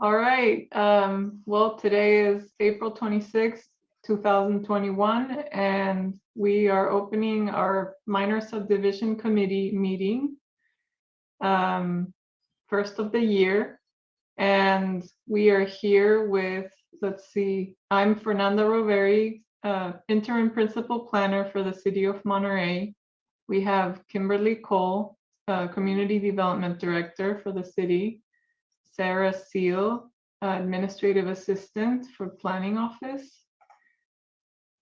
All right. Well, today is April 26th, 2021, and we are opening our minor subdivision committee meeting, first of the year. And we are here with, let's see, I'm Fernanda Roveri, interim principal planner for the city of Monterey. We have Kimberly Cole, community development director for the city. Sarah Seal, administrative assistant for planning office.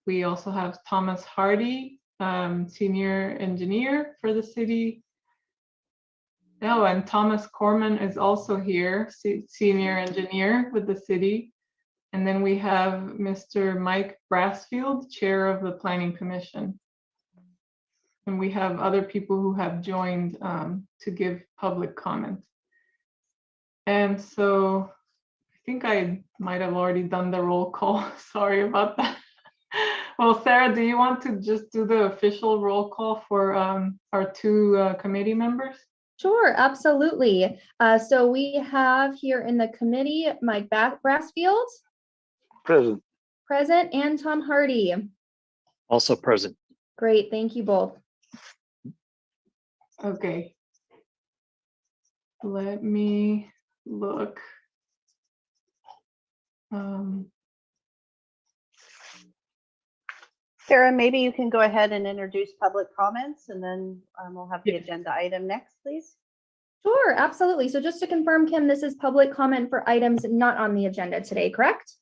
We also have Thomas Hardy, senior engineer for the city. Oh, and Thomas Corman is also here, senior engineer with the city. And then we have Mr. Mike Brassfield, chair of the planning commission. And we have other people who have joined to give public comment. And so I think I might have already done the roll call. Sorry about that. Well, Sarah, do you want to just do the official roll call for our two committee members? Sure, absolutely. So we have here in the committee, Mike Brassfield. Present. Present, and Tom Hardy. Also present. Great, thank you both. Okay. Let me look. Sarah, maybe you can go ahead and introduce public comments, and then we'll have the agenda item next, please. Sure, absolutely. So just to confirm, Kim, this is public comment for items not on the agenda today, correct?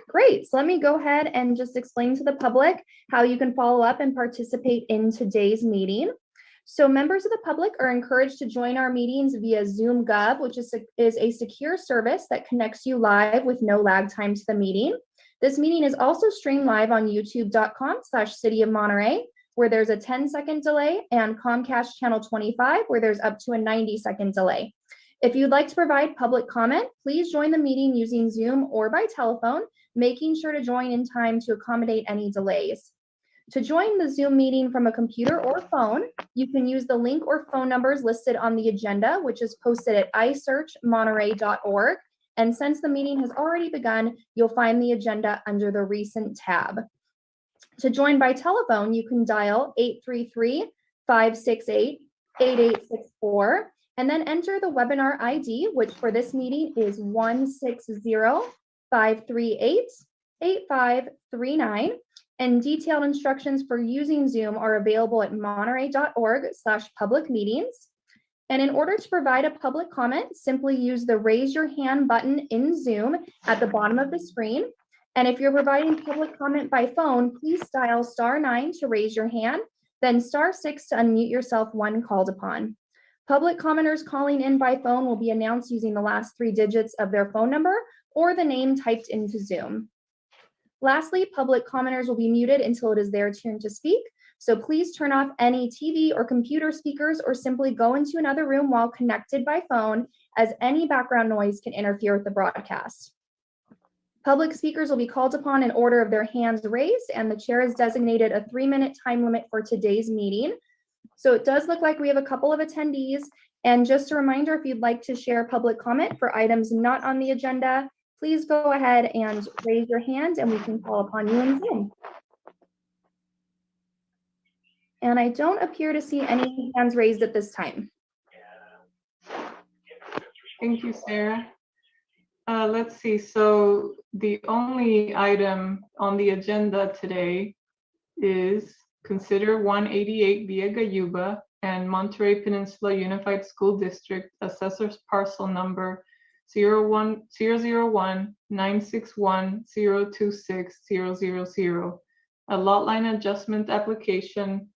Great. So let me go ahead and just explain to the public how you can follow up and participate in today's meeting. So members of the public are encouraged to join our meetings via Zoom Gov, which is a secure service that connects you live with no lag time to the meeting. This meeting is also streamed live on youtube.com/City of Monterey, where there's a 10-second delay, and Comcast channel 25, where there's up to a 90-second delay. If you'd like to provide public comment, please join the meeting using Zoom or by telephone, making sure to join in time to accommodate any delays. To join the Zoom meeting from a computer or phone, you can use the link or phone numbers listed on the agenda, which is posted at isearchmonterey.org. And since the meeting has already begun, you'll find the agenda under the recent tab. To join by telephone, you can dial 833-568-8864 and then enter the webinar ID, which for this meeting is 160-538-8539. And detailed instructions for using Zoom are available at monterey.org/public meetings. And in order to provide a public comment, simply use the raise your hand button in Zoom at the bottom of the screen. And if you're providing public comment by phone, please dial *9 to raise your hand, then *6 to unmute yourself when called upon. Public commenters calling in by phone will be announced using the last 3 digits of their phone number or the name typed into Zoom. Lastly, public commenters will be muted until it is their turn to speak. So please turn off any TV or computer speakers or simply go into another room while connected by phone, as any background noise can interfere with the broadcast. Public speakers will be called upon in order of their hands raised, and the chair has designated a 3-minute time limit for today's meeting. So it does look like we have a couple of attendees. And just a reminder, if you'd like to share public comment for items not on the agenda, please go ahead and raise your hand and we can call upon you in Zoom. And I don't appear to see any hands raised at this time. Thank you, Sarah. Let's see. So the only item on the agenda today is consider 188 Via Gayuba and Monterey Peninsula Unified School District Assessor's Parcel Number 001-961-026-000, a lot line adjustment application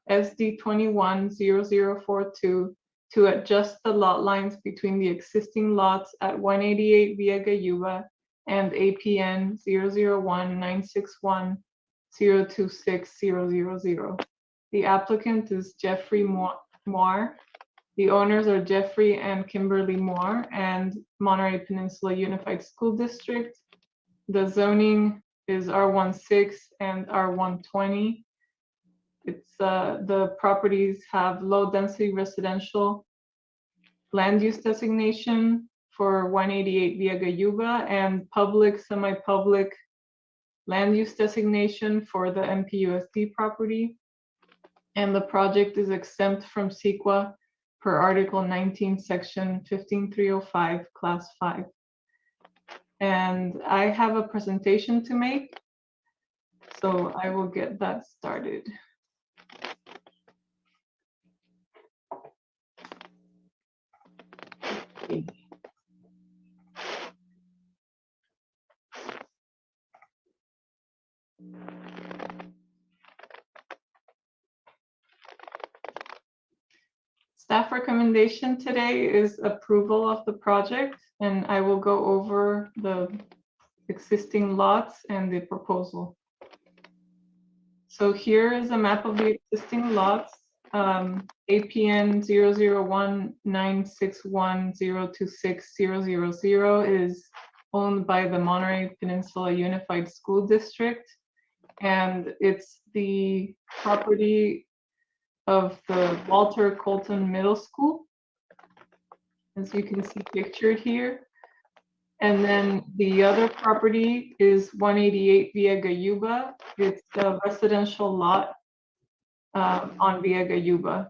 SD 21-0042 to adjust the lot lines between the existing lots at 188 Via Gayuba and APN 001-961-026-000. The applicant is Jeffrey Moore. The owners are Jeffrey and Kimberly Moore and Monterey Peninsula Unified School District. The zoning is R16 and R120. It's the properties have low density residential land use designation for 188 Via Gayuba and public, semi-public land use designation for the MPUSD property. And the project is exempt from CEQA per Article 19, Section 15305, Class 5. And I have a presentation to make, so I will get that started. Okay. Staff recommendation today is approval of the project, and I will go over the existing lots and the proposal. So here is a map of the existing lots. APN 0019610260000 is owned by the Monterey Peninsula Unified School District, and it's the property of the Walter Colton Middle School, as you can see pictured here. And then the other property is 188 Via Gayuba. It's a residential lot on Via Gayuba.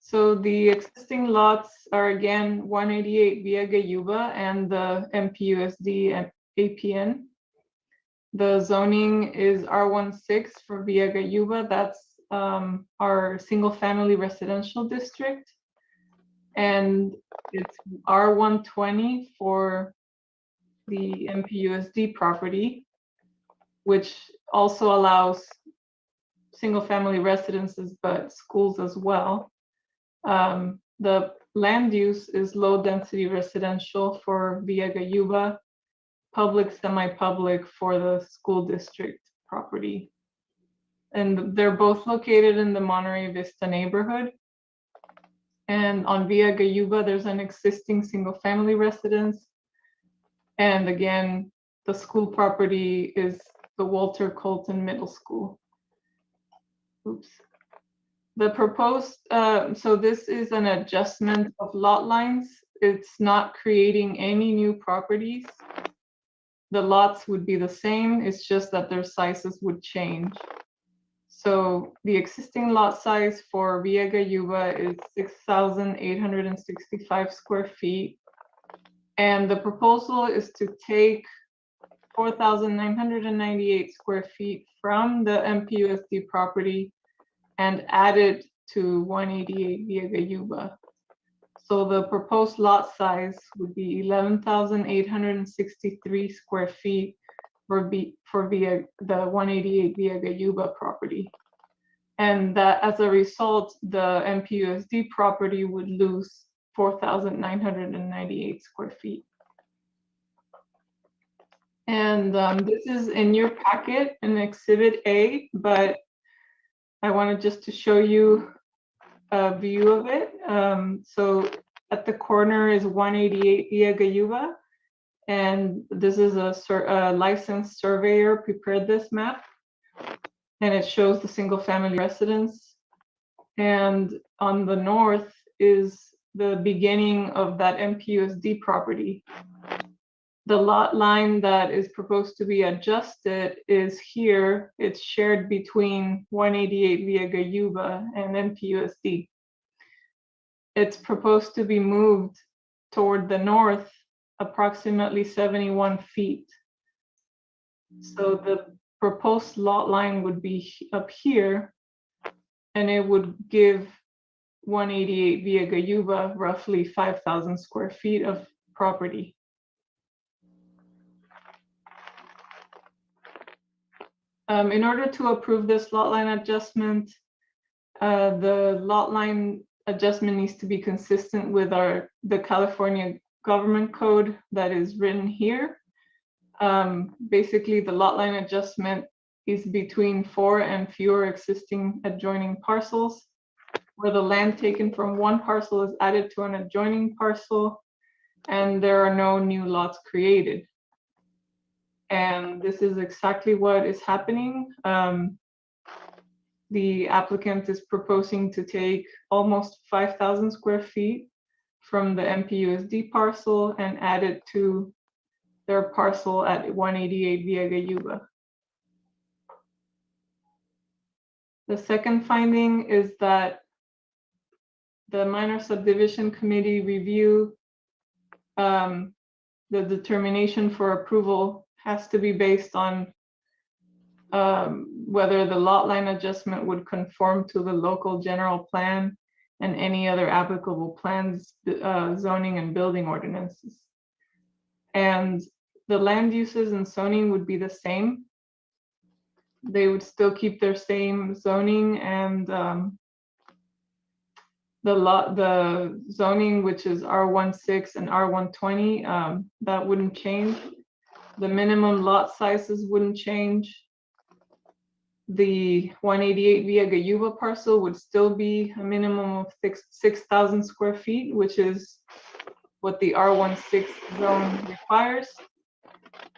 So the existing lots are again 188 Via Gayuba and the MPUSD and APN. The zoning is R16 for Via Gayuba. That's our single family residential district. And it's R120 for the MPUSD property, which also allows single family residences, but schools as well. The land use is low density residential for Via Gayuba, public, semi-public for the school district property. And they're both located in the Monterey Vista neighborhood. And on Via Gayuba, there's an existing single family residence. And again, the school property is the Walter Colton Middle School. Oops. The proposed, so this is an adjustment of lot lines. It's not creating any new properties. The lots would be the same, it's just that their sizes would change. So the existing lot size for Via Gayuba is 6,865 square feet. And the proposal is to take 4,998 square feet from the MPUSD property and add it to 188 Via Gayuba. So the proposed lot size would be 11,863 square feet for Via the 188 Via Gayuba property. And that as a result, the MPUSD property would lose 4,998 square feet. And this is in your packet in Exhibit A, but I wanted just to show you a view of it. So at the corner is 188 Via Gayuba, and this is a licensed surveyor prepared this map, and it shows the single family residence. And on the north is the beginning of that MPUSD property. The lot line that is proposed to be adjusted is here. It's shared between 188 Via Gayuba and MPUSD. It's proposed to be moved toward the north approximately 71 feet. So the proposed lot line would be up here, and it would give 188 Via Gayuba roughly 5,000 square feet of property. In order to approve this lot line adjustment, the lot line adjustment needs to be consistent with the California government code that is written here. Basically, the lot line adjustment is between 4 and fewer existing adjoining parcels, where the land taken from one parcel is added to an adjoining parcel, and there are no new lots created. And this is exactly what is happening. the applicant is proposing to take almost 5,000 square feet from the MPUSD parcel and add it to their parcel at 188 Via Gayuba. The second finding is that the minor subdivision committee review the determination for approval has to be based on whether the lot line adjustment would conform to the local general plan and any other applicable plans, zoning and building ordinances. And the land uses and zoning would be the same. They would still keep their same zoning, and the zoning, which is R16 and R120, that wouldn't change. The minimum lot sizes wouldn't change. The 188 Via Gayuba parcel would still be a minimum of 6,000 square feet, which is what the R16 zone requires.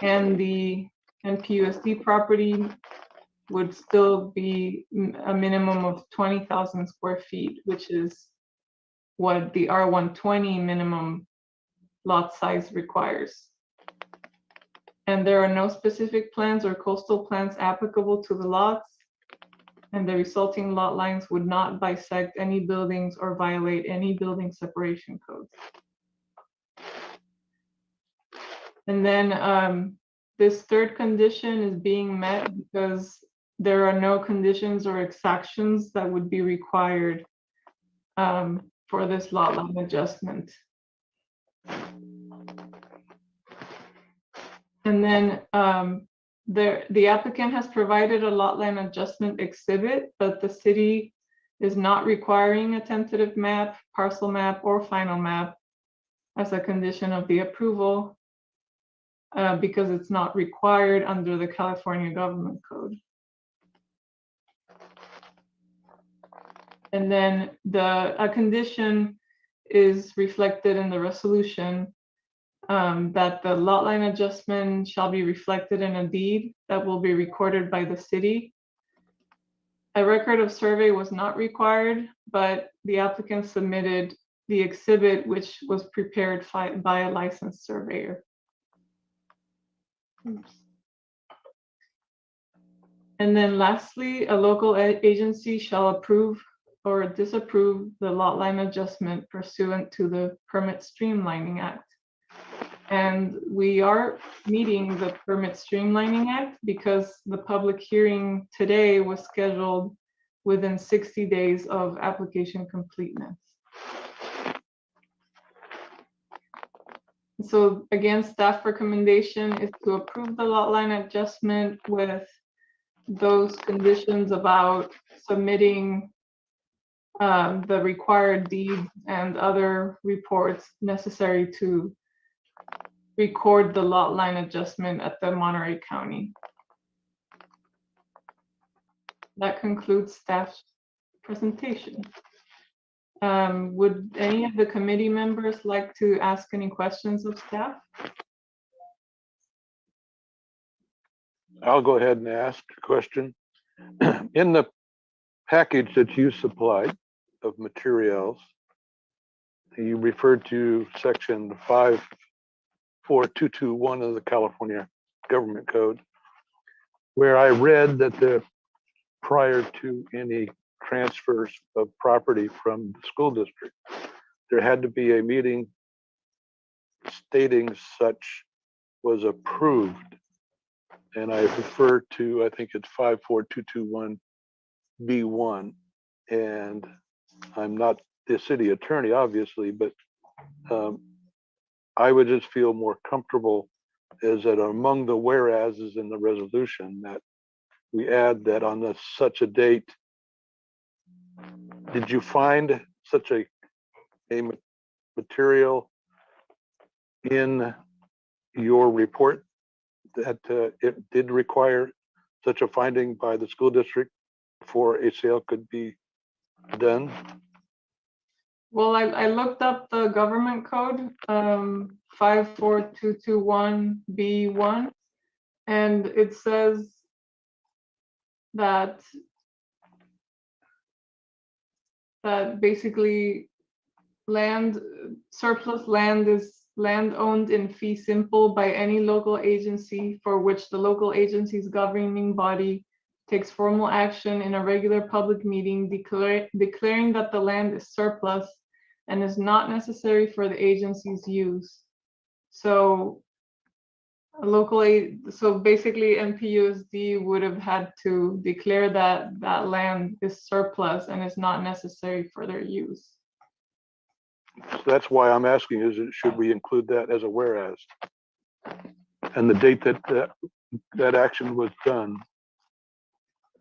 And the NPUSD property would still be a minimum of 20,000 square feet, which is what the R120 minimum lot size requires. And there are no specific plans or coastal plans applicable to the lots, and the resulting lot lines would not bisect any buildings or violate any building separation codes. And then this third condition is being met because there are no conditions or exactions that would be required for this lot line adjustment. And then the applicant has provided a lot line adjustment exhibit, but the city is not requiring a tentative map, parcel map, or final map as a condition of the approval because it's not required under the California Government Code. And then a condition is reflected in the resolution that the lot line adjustment shall be reflected in a deed that will be recorded by the city. A record of survey was not required, but the applicant submitted the exhibit, which was prepared by a licensed surveyor. Oops. And then lastly, a local agency shall approve or disapprove the lot line adjustment pursuant to the Permit Streamlining Act. And we are meeting the Permit Streamlining Act because the public hearing today was scheduled within 60 days of application completeness. So again, staff recommendation is to approve the lot line adjustment with those conditions about submitting the required deeds and other reports necessary to record the lot line adjustment at the Monterey County. That concludes staff's presentation. Would any of the committee members like to ask any questions of staff? I'll go ahead and ask a question. In the package that you supplied of materials, you referred to section 54221 of the California Government Code, where I read that prior to any transfers of property from the school district, there had to be a meeting stating such was approved. And I refer to, I think it's 54221B1. And I'm not the city attorney, obviously, but I would just feel more comfortable is that among the whereases in the resolution that we add that on such a date. Did you find such a material in your report that it did require such a finding by the school district before a sale could be done? Well, I looked up the government code, 54221B1, and it says that that basically surplus land is land owned in fee simple by any local agency for which the local agency's governing body takes formal action in a regular public meeting declaring that the land is surplus and is not necessary for the agency's use. So so basically MPUSD would have had to declare that that land is surplus and is not necessary for their use. So that's why I'm asking, should we include that as a whereas? And the date that action was done,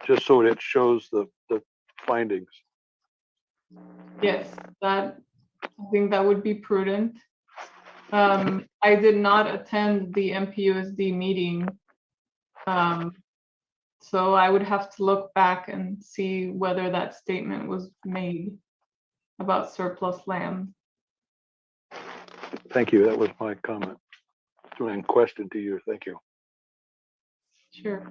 just so it shows the findings. Yes, I think that would be prudent. I did not attend the MPUSD meeting, so I would have to look back and see whether that statement was made about surplus land. Thank you. That was my comment. And question to you. Thank you. Sure.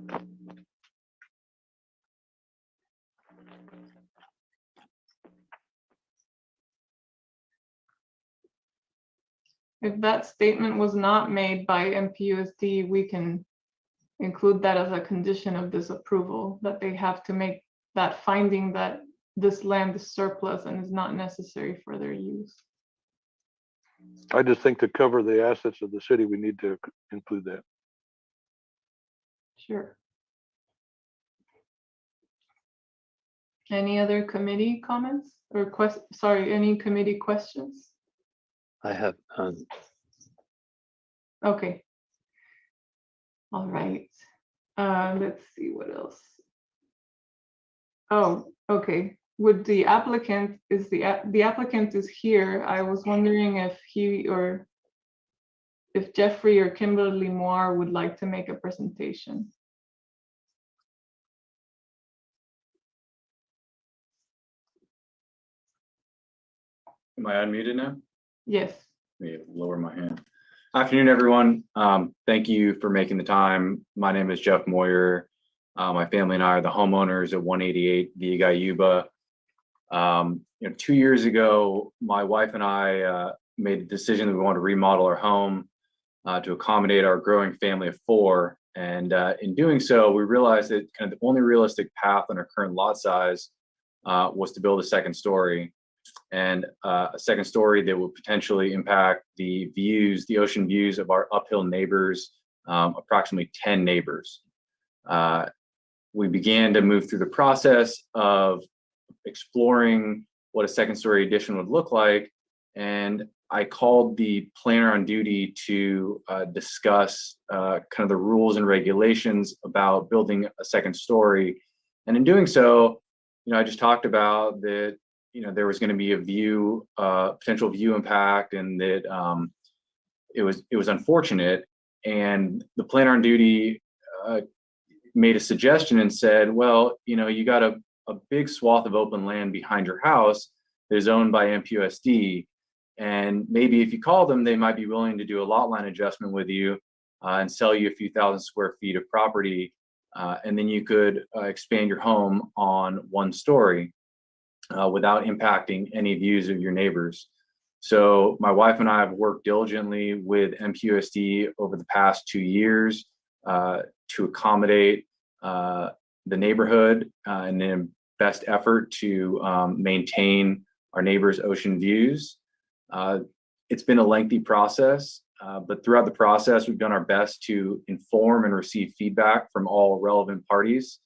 If that statement was not made by MPUSD, we can include that as a condition of this approval, that they have to make that finding that this land is surplus and is not necessary for their use. I just think to cover the assets of the city, we need to include that. Sure. Any other committee comments or any committee questions? I have, Okay. All right. Let's see what else. Oh, okay. Would the applicant the applicant is here? I was wondering if if Jeffrey or Kimberly Moore would like to make a presentation. Am I unmuted now? Yes. Let me lower my hand. Afternoon, everyone. Thank you for making the time. My name is Jeff Moyer. My family and I are the homeowners at 188 Via Yuba. 2 years ago, my wife and I made the decision that we wanted to remodel our home to accommodate our growing family of 4. And in doing so, we realized that kind of the only realistic path on our current lot size was to build a second story. And a second story that would potentially impact the ocean views of our uphill neighbors, approximately 10 neighbors. We began to move through the process of exploring what a second story addition would look like. And I called the planner on duty to discuss kind of the rules and regulations about building a second story. And in doing so, I just talked about that there was going to be a potential view impact, and that it was unfortunate. And the planner on duty made a suggestion and said, well, you got a big swath of open land behind your house that is owned by MPUSD. And maybe if you call them, they might be willing to do a lot line adjustment with you and sell you a few thousand square feet of property. And then you could expand your home on one story. Without impacting any views of your neighbors. So my wife and I have worked diligently with MPUSD over the past 2 years to accommodate the neighborhood and in best effort to maintain our neighbors' ocean views. It's been a lengthy process, but throughout the process, we've done our best to inform and receive feedback from all relevant parties.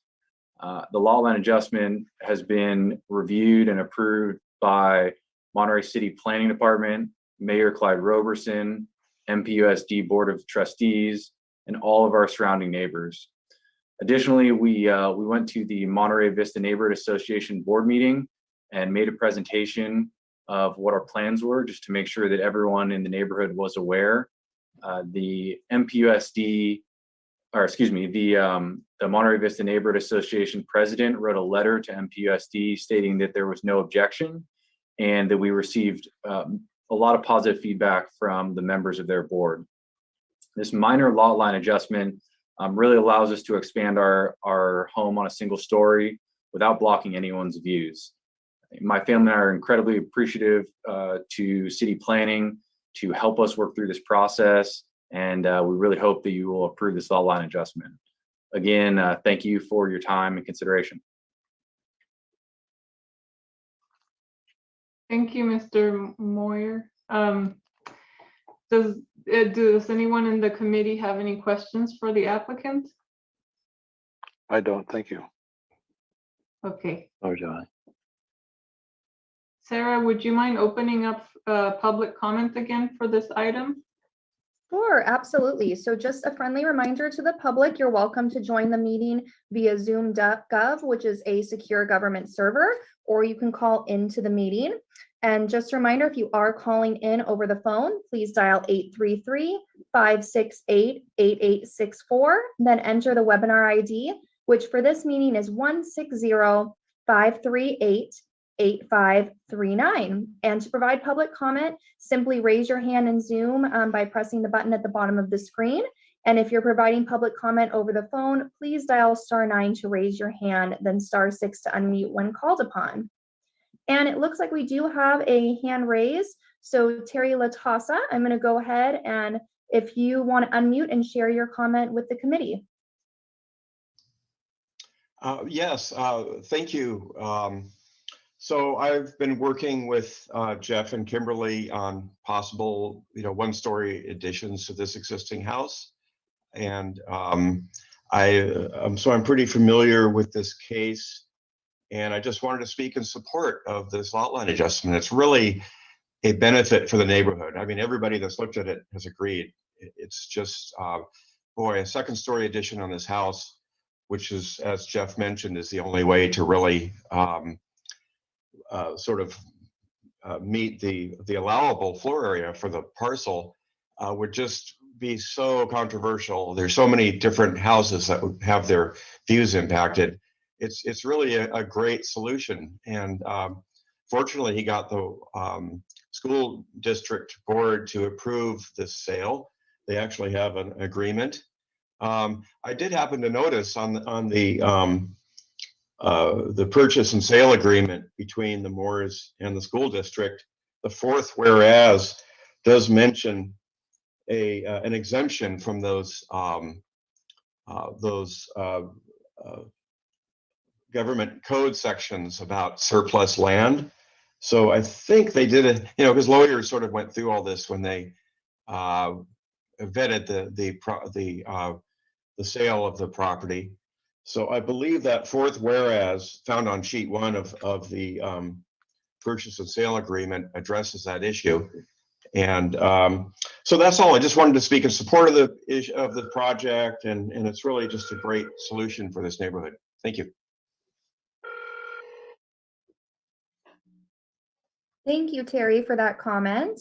The lot line adjustment has been reviewed and approved by Monterey City Planning Department, Mayor Clyde Roberson, MPUSD Board of Trustees, and all of our surrounding neighbors. Additionally, we went to the Monterey Vista Neighborhood Association board meeting and made a presentation of what our plans were, just to make sure that everyone in the neighborhood was aware. The Monterey Vista Neighborhood Association president wrote a letter to MPUSD stating that there was no objection and that we received a lot of positive feedback from the members of their board. This minor lot line adjustment really allows us to expand our home on a single story without blocking anyone's views. My family and I are incredibly appreciative to city planning to help us work through this process, and we really hope that you will approve this lot line adjustment. Again, thank you for your time and consideration. Thank you, Mr. Moyer. Does anyone in the committee have any questions for the applicant? I don't, thank you. Okay. Or do I? Sarah, would you mind opening up public comment again for this item? Sure, absolutely. So just a friendly reminder to the public, you're welcome to join the meeting via zoom.gov, which is a secure government server, or you can call into the meeting. And just a reminder, if you are calling in over the phone, please dial 833-568-8864, then enter the webinar ID, which for this meeting is 160-538-8539. And to provide public comment, simply raise your hand in Zoom by pressing the button at the bottom of the screen. And if you're providing public comment over the phone, please dial *9 to raise your hand, then *6 to unmute when called upon. And it looks like we do have a hand raised. So Terry Latassa, I'm going to go ahead, and if you want to unmute and share your comment with the committee. Yes, thank you. So I've been working with Jeff and Kimberly on possible, one-story additions to this existing house, and so I'm pretty familiar with this case, and I just wanted to speak in support of this lot line adjustment. It's really a benefit for the neighborhood. I mean, everybody that's looked at it has agreed. It's just, boy, a second-story addition on this house, which is, as Jeff mentioned, is the only way to really meet the allowable floor area for the parcel, would just be so controversial. There's so many different houses that would have their views impacted. It's really a great solution. And fortunately, he got the school district board to approve this sale. They actually have an agreement. I did happen to notice on the purchase and sale agreement between the Moores and the school district, the fourth whereas does mention an exemption from those government code sections about surplus land. So I think they did it, because lawyers sort of went through all this when they vetted the sale of the property. So I believe that fourth whereas found on sheet 1 of the purchase and sale agreement addresses that issue. And so that's all. I just wanted to speak in support of the project, and it's really just a great solution for this neighborhood. Thank you. Thank you, Terry, for that comment.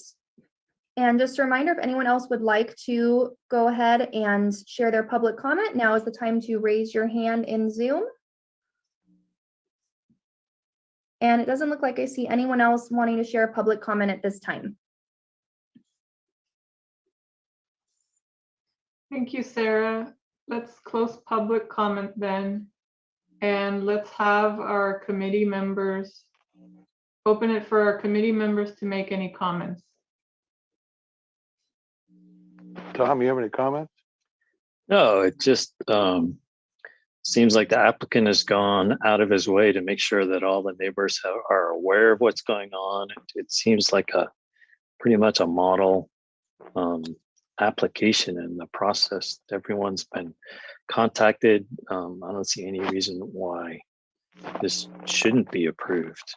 And just a reminder, if anyone else would like to go ahead and share their public comment, now is the time to raise your hand in Zoom. And it doesn't look like I see anyone else wanting to share a public comment at this time. Thank you, Sarah. Let's close public comment then, and let's have our committee members open it for our committee members to make any comments. Tom, you have any comments? No, it just seems like the applicant has gone out of his way to make sure that all the neighbors are aware of what's going on. It seems like pretty much a model application in the process. Everyone's been contacted. I don't see any reason why this shouldn't be approved.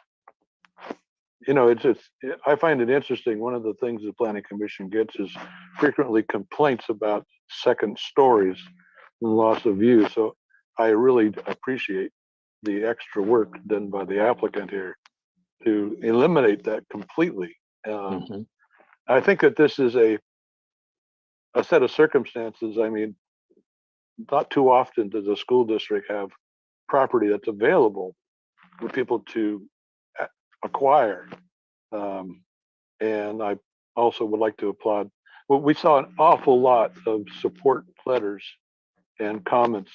I find it interesting. One of the things the Planning Commission gets is frequently complaints about second stories and loss of view. So I really appreciate the extra work done by the applicant here to eliminate that completely. I think that this is a set of circumstances. I mean, not too often does a school district have property that's available for people to acquire. And I also would like to applaud. Well, we saw an awful lot of support letters and comments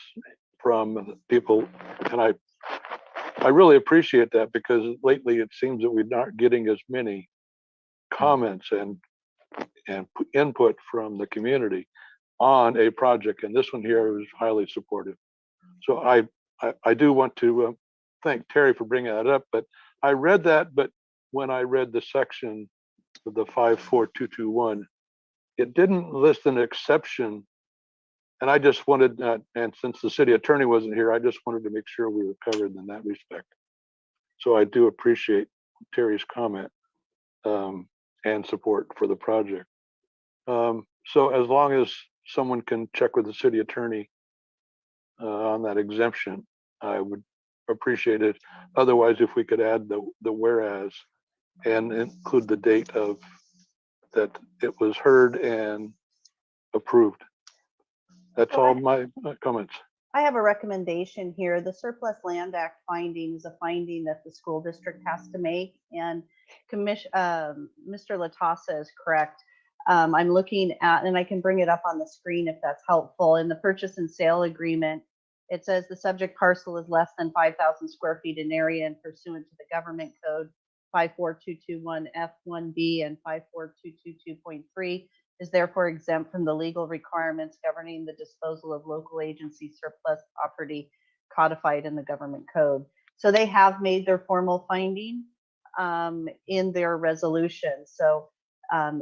from people, and I I really appreciate that because lately it seems that we're not getting as many comments and input from the community on a project, and this one here was highly supportive. So I do want to thank Terry for bringing that up, but I read that, but when I read the section of the 54221, it didn't list an exception. And I just wanted, and since the city attorney wasn't here, I just wanted to make sure we were covered in that respect. So I do appreciate Terry's comment and support for the project. So as long as someone can check with the city attorney on that exemption, I would appreciate it. Otherwise, if we could add the whereas and include the date of that it was heard and approved. That's all my comments. I have a recommendation here. The Surplus Land Act finding is a finding that the school district has to make, and Mr. Latassa is correct. I'm looking at, and I can bring it up on the screen if that's helpful. In the purchase and sale agreement, it says the subject parcel is less than 5,000 square feet in area and pursuant to the government code 54221 F1B and 54222.3 is therefore exempt from the legal requirements governing the disposal of local agency surplus property codified in the government code. So they have made their formal finding in their resolution. So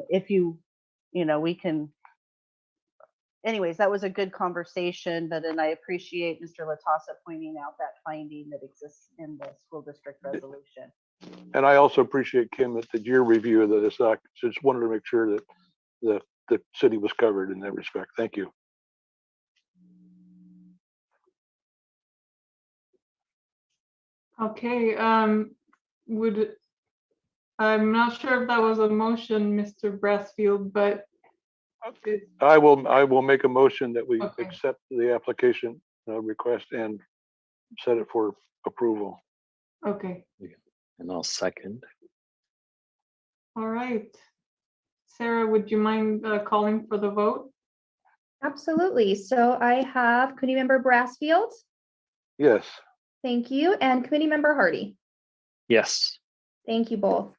if we can, anyways, that was a good conversation, but then I appreciate Mr. Latassa pointing out that finding that exists in the school district resolution. And I also appreciate, Kim, that did your review of this act. Just wanted to make sure that the city was covered in that respect. Thank you. Okay, I'm not sure if that was a motion, Mr. Brassfield, but I will make a motion that we Okay. accept the application request and set it for approval. okay, And I'll second. all right. Sarah, would you mind calling for the vote? Absolutely. So I have Committee Member Brassfield. Yes. Thank you. And Committee Member Hardy. Yes. Thank you both.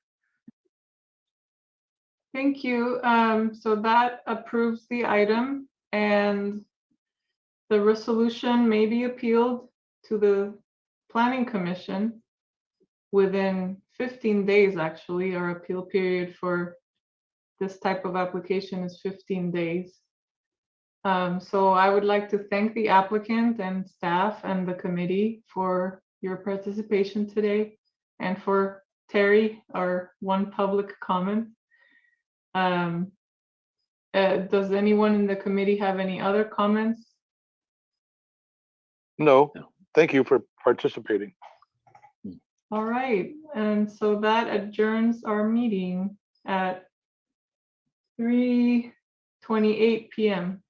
Thank you. So that approves the item, and the resolution may be appealed to the Planning Commission within 15 days. Actually, our appeal period for this type of application is 15 days. So I would like to thank the applicant and staff and the committee for your participation today, and for Terry, our one public comment. Does anyone in the committee have any other comments? No. No. Thank you for participating. All right, and so that adjourns our meeting at 3:28 p.m.